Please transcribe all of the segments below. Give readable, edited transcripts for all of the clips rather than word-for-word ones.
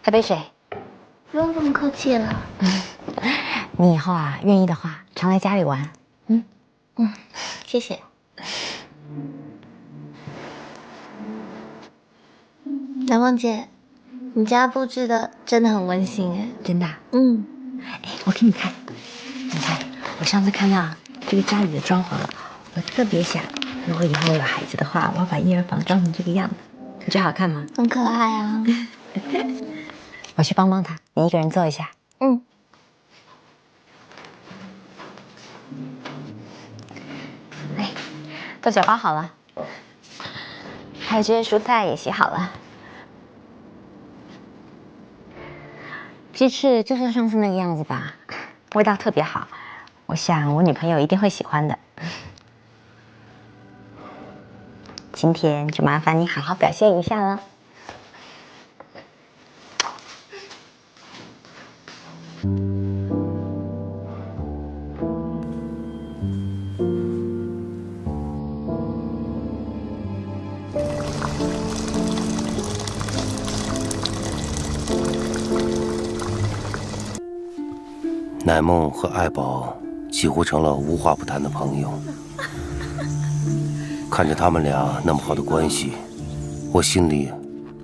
喝杯水。不用这么客气了。你以后啊，愿意的话，常来家里玩。谢谢。南梦姐，你家布置的真的很温馨哎。真的啊？哎，我给你看，你看，我上次看到这个家里的装潢，我特别想，如果以后有孩子的话，我要把婴儿房装成这个样子，你觉得好看吗？很可爱啊。我去帮帮他，你一个人坐一下。哎，豆角包好了，还有这些蔬菜也洗好了。鸡翅就像上次那个样子吧，味道特别好，我想我女朋友一定会喜欢的。今天就麻烦你好好表现一下了。乃梦和爱宝几乎成了无话不谈的朋友。看着他们俩那么好的关系，我心里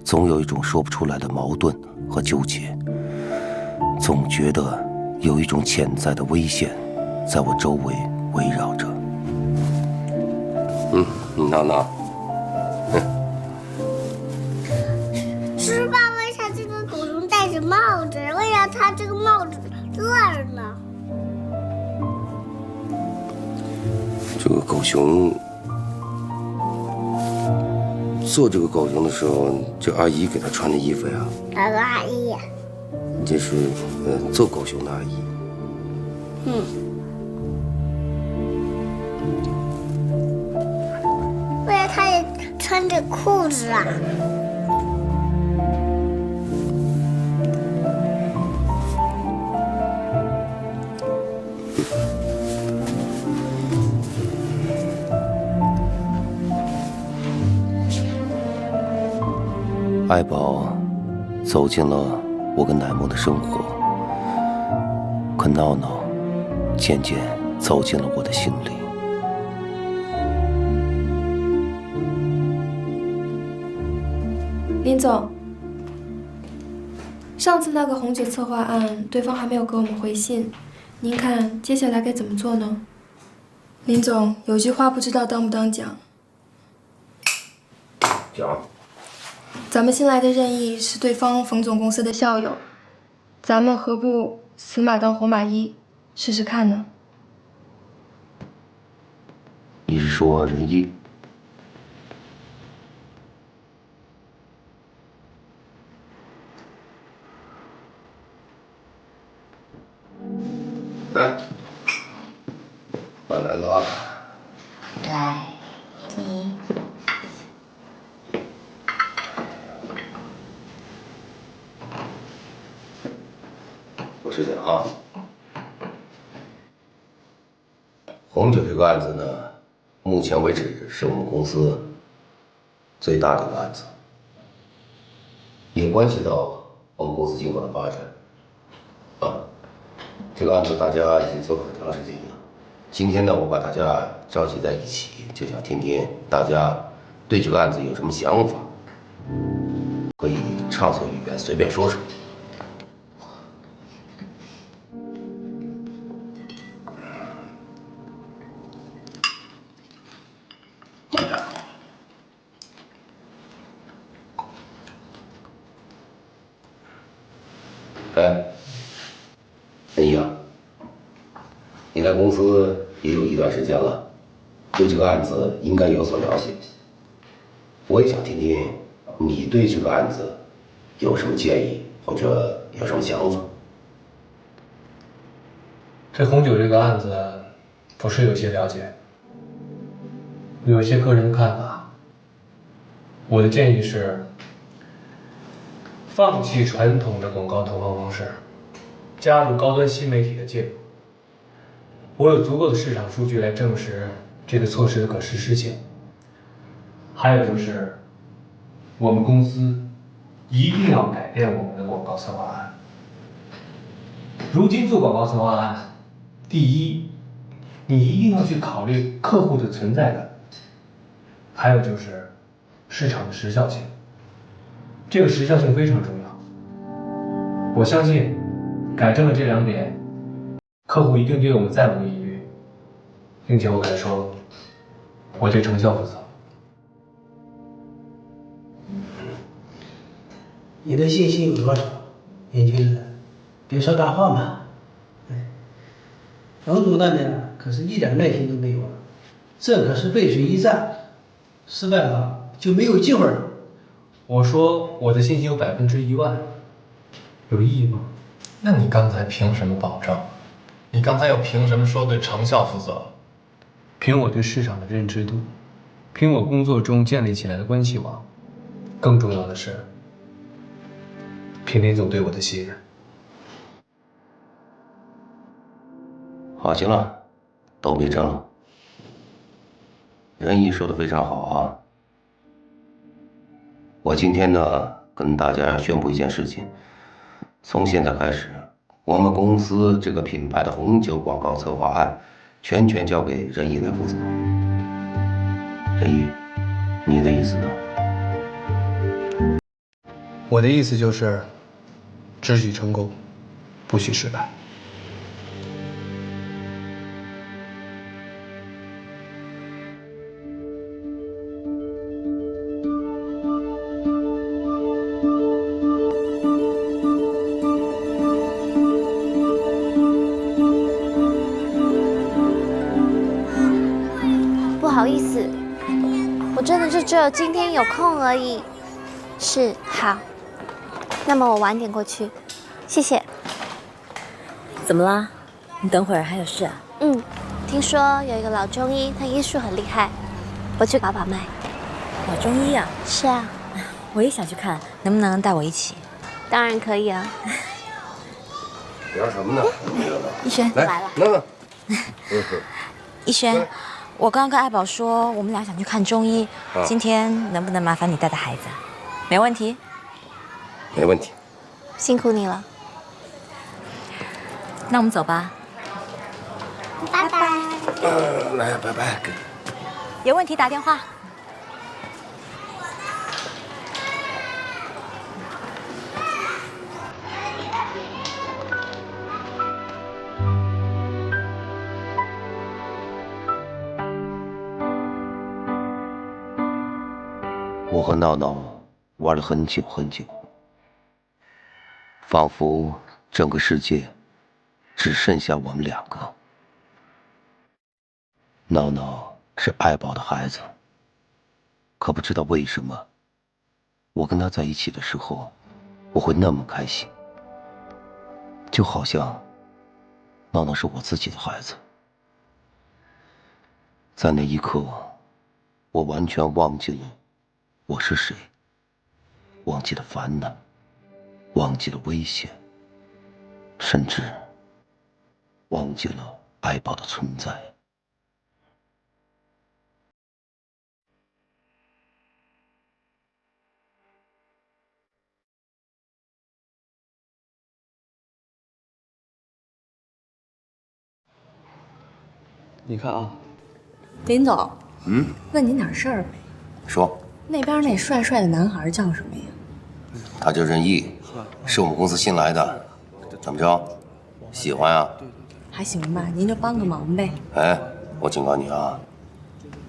总有一种说不出来的矛盾和纠结，总觉得有一种潜在的危险在我周围围绕着。娜娜，是吧？为啥这个狗熊戴着帽子？为啥它这个帽子这儿呢？这个狗熊做这个狗熊的时候，这阿姨给他穿的衣服呀。哪个阿姨呀？这是做狗熊的阿姨。为啥它也穿着裤子啊？爱宝走进了我跟乃梦的生活，可闹闹渐渐走进了我的心里。林总，上次那个红酒策划案，对方还没有给我们回信，您看接下来该怎么做呢？林总，有句话不知道当不当讲。讲。咱们新来的任意是对方冯总公司的校友，咱们何不死马当活马医，试试看呢？你是说仁义？来，饭来了啊！来，你。多吃点啊。红酒这个案子呢，目前为止是我们公司最大的一个案子，也关系到我们公司今后的发展。这个案子大家已经做了很长时间了。今天呢，我把大家召集在一起，就想听听大家对这个案子有什么想法，可以畅所欲言，随便说说。哎，仁义啊，你来公司也有一段时间了，对这个案子应该有所了解。我也想听听你对这个案子有什么建议，或者有什么想法。对红酒这个案子，我是有些了解，有一些个人的看法。我的建议是，放弃传统的广告投放方式，加入高端新媒体的介入。我有足够的市场数据来证实这个措施的可实施性。还有就是，我们公司一定要改变我们的广告策划案。如今做广告策划案，第一，你一定要去考虑客户的存在感，还有就是市场的时效性。这个时效性非常重要。我相信，改正了这2点，客户一定对我们再无疑虑，并且我敢说，我对成效负责。你的信心有多少？年轻人，别说大话嘛。冯总那边可是一点耐心都没有了，这可是背水一战，失败了就没有机会了。我说我的信心有100%，有意义吗？那你刚才凭什么保证？你刚才又凭什么说对成效负责？凭我对市场的认知度，凭我工作中建立起来的关系网，更重要的是，凭林总对我的信任。好，行了，都别争了。仁义说的非常好啊。我今天呢，跟大家宣布一件事情，从现在开始，我们公司这个品牌的红酒广告策划案，全权交给仁义来负责。仁义，你的意思呢？我的意思就是，只许成功，不许失败。不好意思，我真的就只有今天有空而已。是，好，那么我晚点过去，谢谢。怎么啦？你等会儿还有事啊？听说有一个老中医，他医术很厉害，我去把脉。老中医啊？是啊，我也想去看，能不能带我一起？当然可以啊。聊什么呢？逸轩来了。逸轩，我刚刚跟爱宝说，我们俩想去看中医，今天能不能麻烦你带孩子？没问题。没问题。辛苦你了。那我们走吧。拜拜。来，拜拜。有问题打电话。我和闹闹玩了很久很久，仿佛整个世界只剩下我们2个。闹闹是爱宝的孩子，可不知道为什么，我跟他在一起的时候，我会那么开心，就好像闹闹是我自己的孩子。在那一刻，我完全忘记了我是谁，忘记了烦恼，忘记了危险，甚至忘记了爱宝的存在。你看啊，林总，问你点事儿呗。说，那边那帅帅的男孩叫什么呀？他叫任毅，是我们公司新来的。怎么着，喜欢啊？还行吧，您就帮个忙呗。哎，我警告你啊，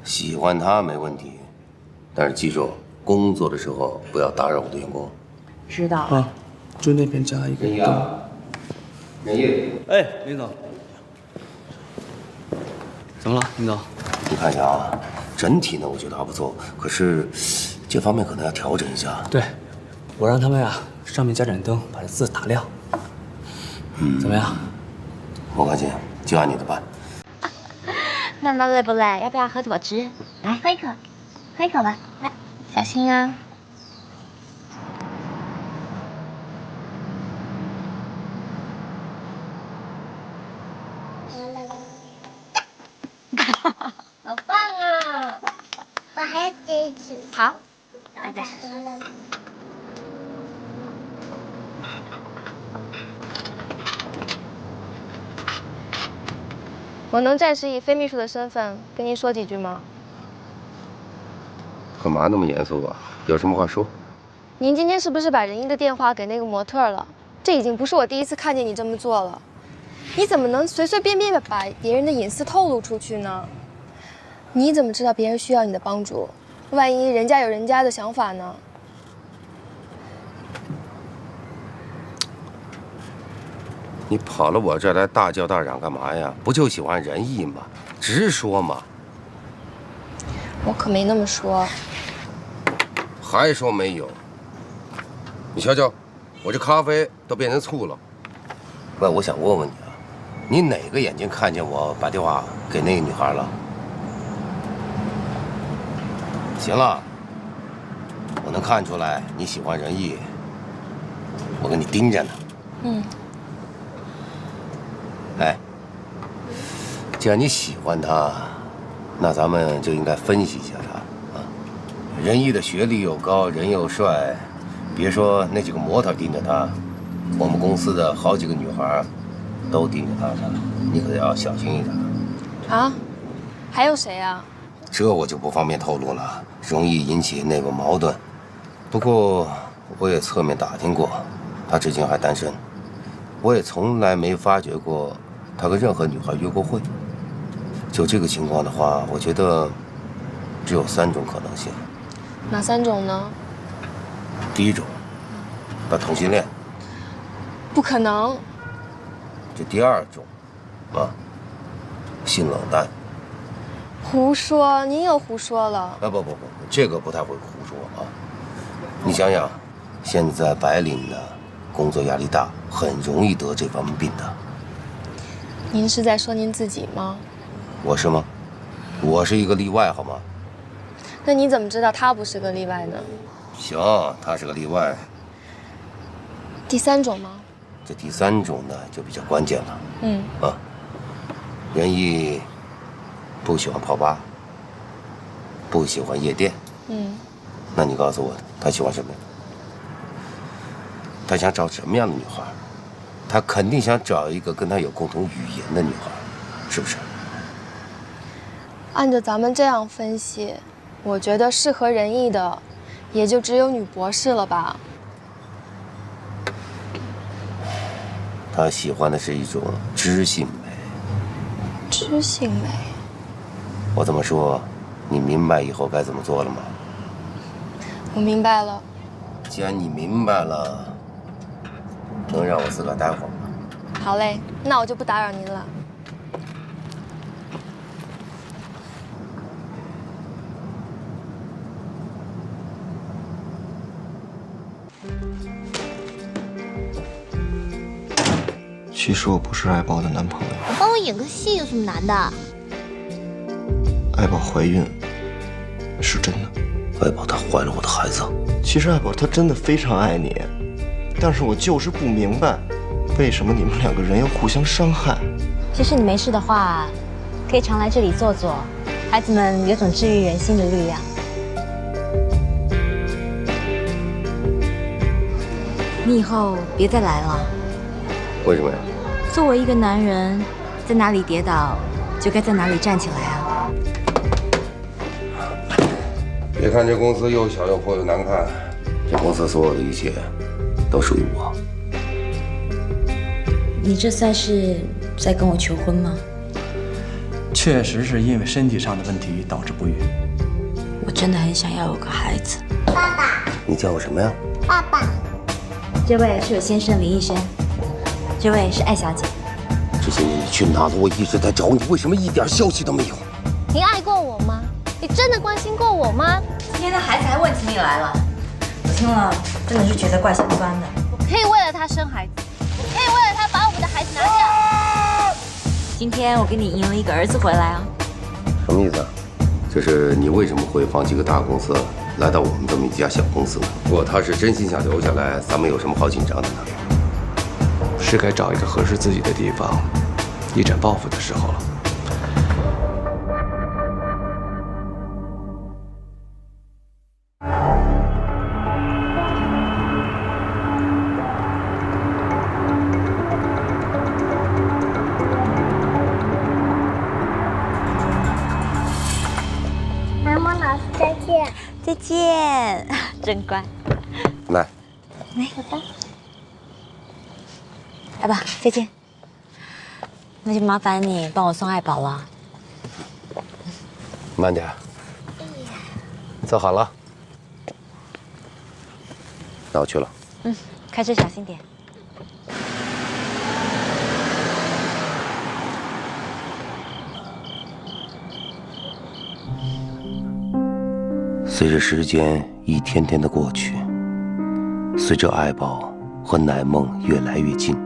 喜欢他没问题，但是记住，工作的时候不要打扰我的员工。知道啊，就那边加一个。任毅啊，任毅。哎，林总。怎么了，林总？你看一下啊，整体呢我觉得还不错，可是这方面可能要调整一下。对，我让他们呀上面加盏灯，把这字打亮。怎么样？我看见，就按你的办。那累不累？要不要喝果汁？来喝一口，喝一口吧。来，小心啊。好棒啊！我还要接一次。好，拜拜。我能暂时以非秘书的身份跟您说几句吗？干嘛那么严肃啊？有什么话说？您今天是不是把仁义的电话给那个模特了？这已经不是我第一次看见你这么做了。你怎么能随随便便把别人的隐私透露出去呢？你怎么知道别人需要你的帮助？万一人家有人家的想法呢？你跑了我这儿来大叫大嚷干嘛呀？不就喜欢仁义吗？直说嘛。我可没那么说。还说没有？你瞧瞧，我这咖啡都变成醋了。喂，我想问问你啊，你哪个眼睛看见我把电话给那个女孩了？行了，我能看出来你喜欢仁义，我给你盯着呢。嗯。哎，既然你喜欢他，那咱们就应该分析一下他啊。仁义的学历又高，人又帅，别说那几个模特盯着他，我们公司的好几个女孩都盯着他呢，你可要小心一点。啊？还有谁啊？这我就不方便透露了，容易引起内部矛盾。不过我也侧面打听过，他至今还单身，我也从来没发觉过他跟任何女孩约过会。就这个情况的话，我觉得只有3种可能性。哪3种呢？第一种，他同性恋。不可能。这第2种，性冷淡。胡说，您又胡说了。啊不，这个不太会胡说啊。你想想，现在白领呢，工作压力大，很容易得这方面病的。您是在说您自己吗？我是吗？我是一个例外，好吗？那你怎么知道他不是个例外呢？行，他是个例外。第3种吗？这第3种呢，就比较关键了。仁义不喜欢泡吧，不喜欢夜店。那你告诉我，他喜欢什么呀？他想找什么样的女孩？他肯定想找一个跟他有共同语言的女孩，是不是？按照咱们这样分析，我觉得适合仁义的，也就只有女博士了吧。他喜欢的是一种知性美。知性美。我这么说，你明白以后该怎么做了吗？我明白了。既然你明白了，能让我自个儿待会儿吗？好嘞，那我就不打扰您了。其实我不是爱宝的男朋友。你帮我演个戏有什么难的？爱宝怀孕是真的。爱宝她怀了我的孩子。其实爱宝她真的非常爱你，但是我就是不明白，为什么你们2个人要互相伤害。其实你没事的话，可以常来这里坐坐，孩子们有种治愈人心的力量。你以后别再来了。为什么呀？作为一个男人，在哪里跌倒，就该在哪里站起来啊！别看这公司又小又破又难看，这公司所有的一切都属于我。你这算是在跟我求婚吗？确实是因为身体上的问题导致不育。我真的很想要有个孩子。爸爸。你叫我什么呀？爸爸。这位是我先生林医生，这位是艾小姐。这些年你去哪了？我一直在找你，为什么一点消息都没有？你爱过我吗？你真的关心过我吗？今天的孩子还问起你来了，我听了真的是觉得怪心酸的。我可以为了他生孩子，我可以为了他把我们的孩子拿掉。今天我给你赢了一个儿子回来啊！什么意思啊？就是你为什么会放弃个大公司，来到我们这么一家小公司呢？如果他是真心想留下来，咱们有什么好紧张的呢？是该找一个合适自己的地方，一展抱负的时候了。再见，真乖。来，来，爸爸。爱宝，再见。那就麻烦你帮我送爱宝了。慢点。坐好了。那我去了。嗯，开车小心点。随着时间一天天的过去，随着爱宝和乃梦越来越近，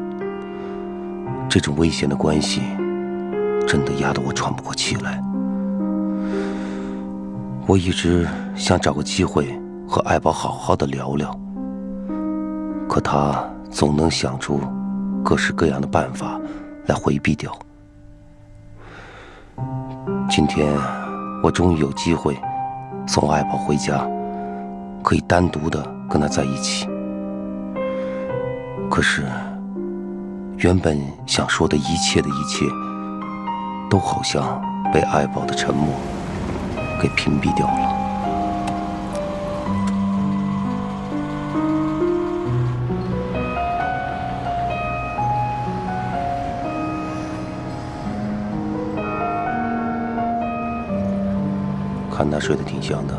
这种危险的关系真的压得我喘不过气来。我一直想找个机会和爱宝好好的聊聊，可他总能想出各式各样的办法来回避掉。今天我终于有机会送爱宝回家，可以单独的跟他在一起。可是原本想说的一切，都好像被爱宝的沉默给屏蔽掉了。看他睡得挺香的。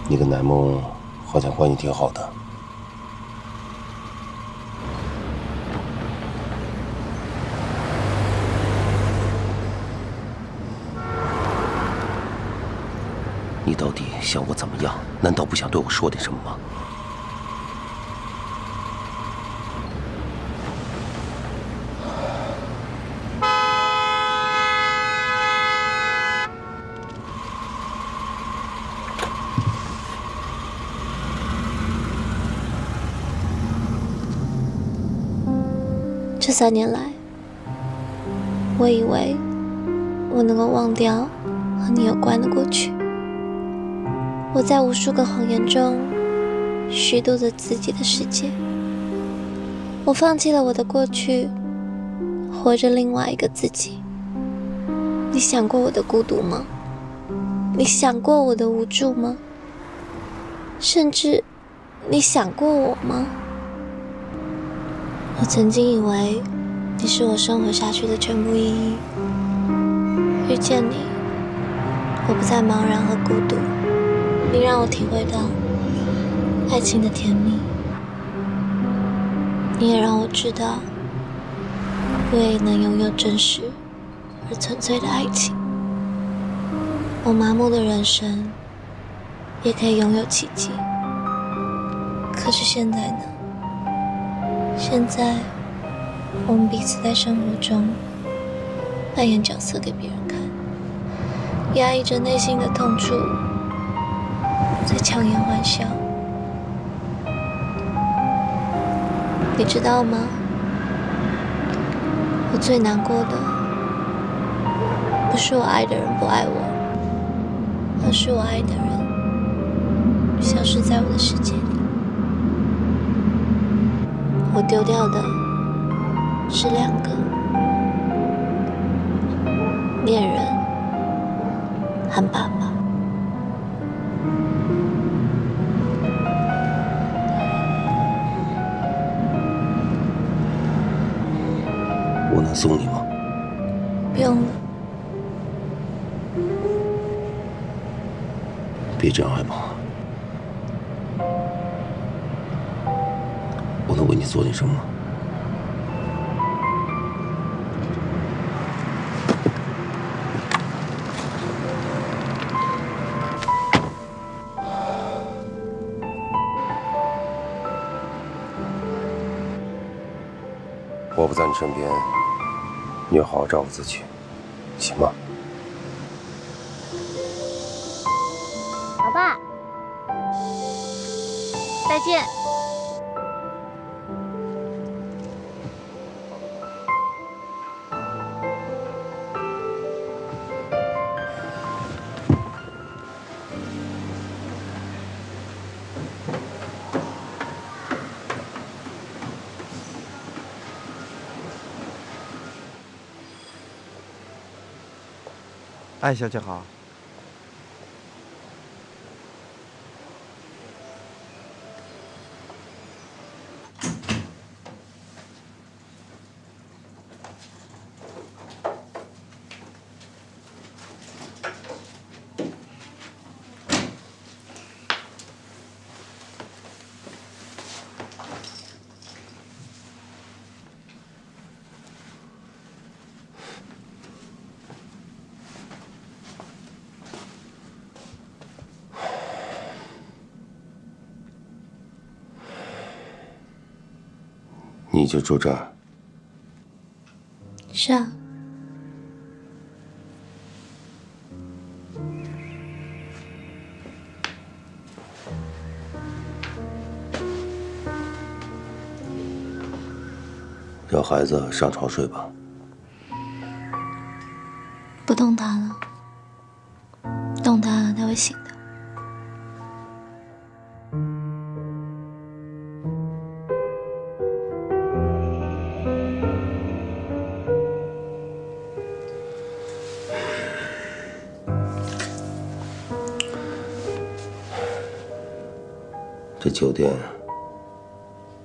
你跟乃梦好像关系挺好的。你到底想我怎么样？难道不想对我说点什么吗？这3年来，我以为我能够忘掉和你有关的过去。我在无数个谎言中虚度着自己的世界。我放弃了我的过去，活着另外一个自己。你想过我的孤独吗？你想过我的无助吗？甚至，你想过我吗？我曾经以为你是我生活下去的全部意义。遇见你，我不再茫然和孤独。你让我体会到爱情的甜蜜，你也让我知道，我也能拥有真实而纯粹的爱情。我麻木的人生也可以拥有奇迹。可是现在呢？现在我们彼此在生活中扮演角色给别人看，压抑着内心的痛处，在强颜欢笑。你知道吗？我最难过的不是我爱的人不爱我，而是我爱的人消失在我的世界里。我丢掉的是2个恋人和爸爸。我能送你吗？不用了。别这样，爱宝。我能为你做点什么吗？我不在你身边，你要好好照顾自己，行吗？老爸，再见。艾小姐好。你就住这儿？是啊。让孩子上床睡吧。不动他了，动他他会醒的。这酒店，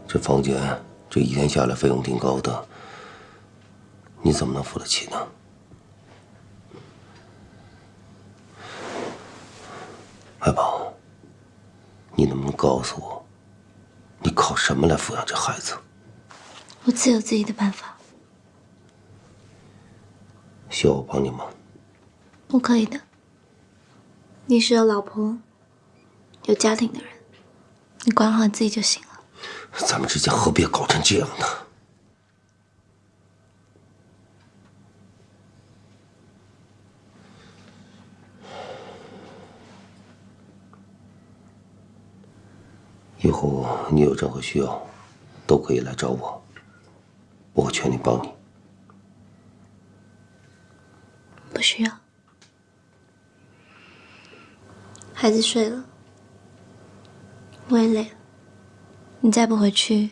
这房间，这一天下来费用挺高的，你怎么能付得起呢？海宝，你能不能告诉我，你靠什么来抚养这孩子？我自有自己的办法。需要我帮你吗？我可以的。你是有老婆、有家庭的人，你管好自己就行了。咱们之间何必搞成这样呢？以后你有任何需要，都可以来找我，我会全力帮你。不需要。孩子睡了，我也累了。你再不回去，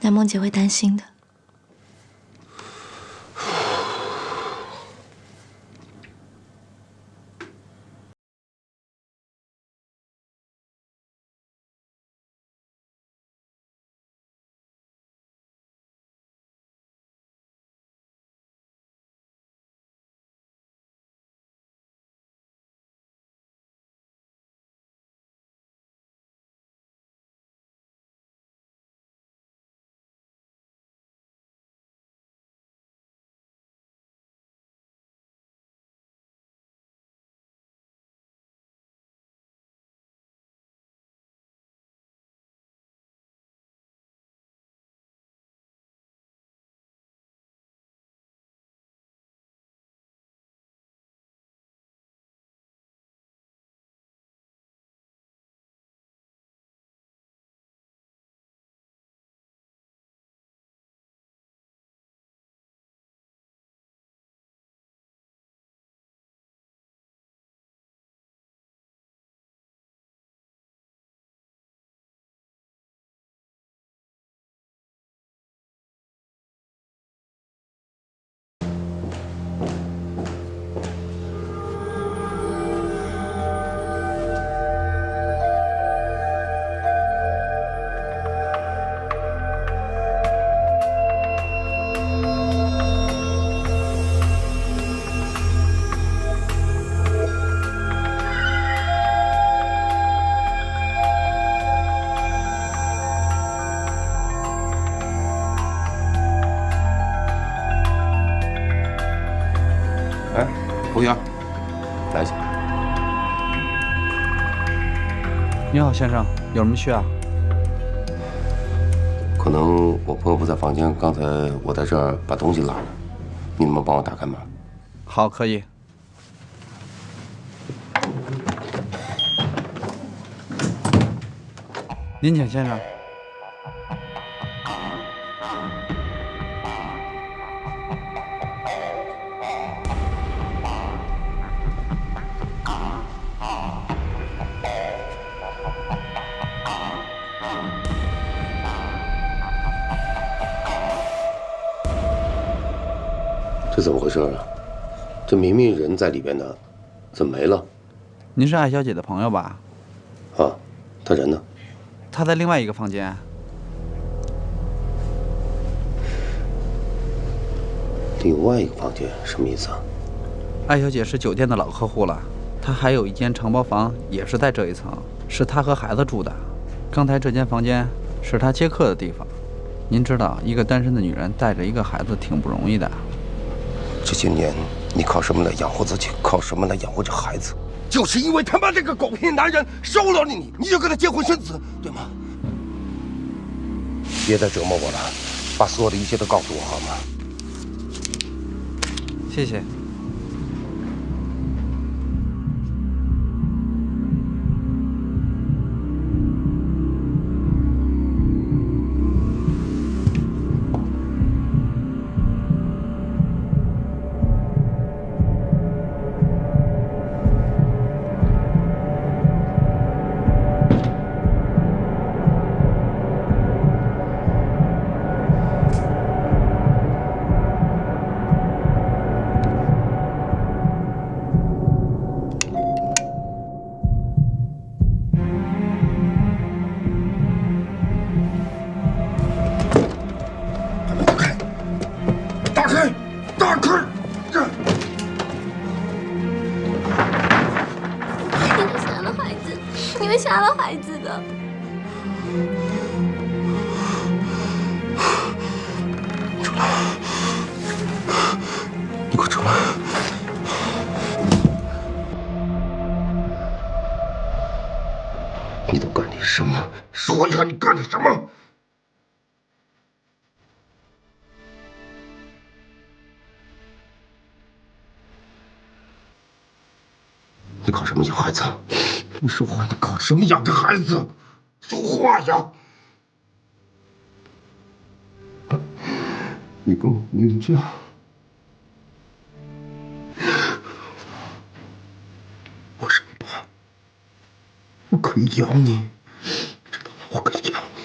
南梦姐会担心的。同学，来一下。你好，先生，有什么需要？可能我朋友不在房间，刚才我在这儿把东西落了，你能不能帮我打开门？好，可以。您请，先生。这怎么回事啊？这明明人在里边呢，怎么没了？您是艾小姐的朋友吧？啊，她人呢？她在另外一个房间。另外一个房间什么意思啊？艾小姐是酒店的老客户了，她还有一间承包房，也是在这一层，是她和孩子住的。刚才这间房间是她接客的地方。您知道，一个单身的女人带着一个孩子挺不容易的。这些年你靠什么来养活自己？靠什么来养活这孩子？就是因为他妈这个狗屁男人收了你，你就跟他结婚生子，对吗？别再折磨我了，把所有的一切都告诉我好吗？谢谢。杀了孩子的。出来！你给我出来！你都干点什么？说一下你干了什么？你搞什么养孩子？你说话！你搞什么养的孩子？说话呀！你跟我领证，我是你爸，我可以养你，知道吗？我可以养你。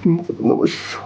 你怎么那么傻？